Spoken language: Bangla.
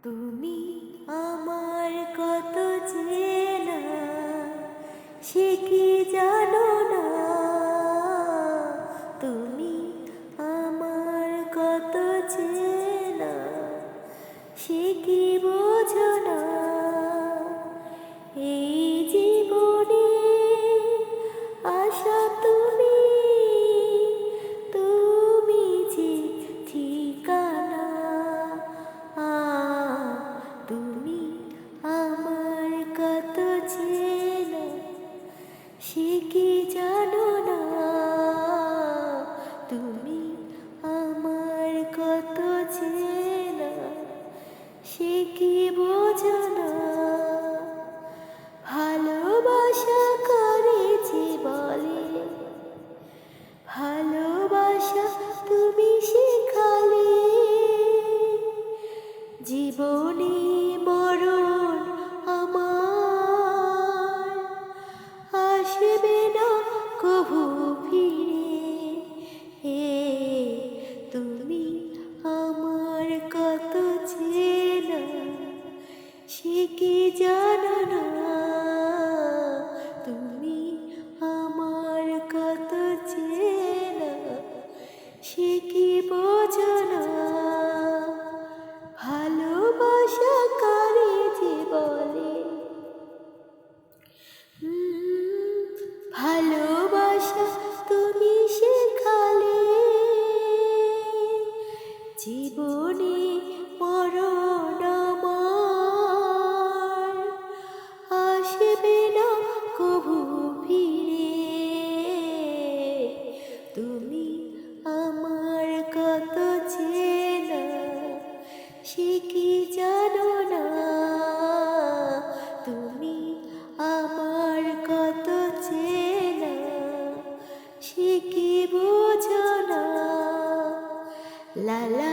তুমি আমার কত চেনা, সে কি জানো না? তুমি আমার কত চেনা, সে কি বোঝো না? এই জীবনে আশা তুমি, তুমি যে ঠিকানা। তুমি আমার কত চেনা, সে কি জানো না? তুমি আমার কত চেনা, সে কি বোঝো না? ভালোবাসা করেছি বলে, ভালোবাসা তুমি শেখালে। জীবনে মরণ আমার আসবে না কভু ফিরে। তুমি আমার কত চেনা, সে কি জানো না? তুমি আমার কত চেনা, সে কি বোঝো না? ভালোবাসা কারে যে বলে, ভালোবাসা তুমি শেখালে। জীবনে মরণ আমার আসবে না কভু ফিরে। তুমি আমার কত চেনা, সে কি জানো না? তুমি আমার কত চেনা, সে কি বোঝো না? লা লা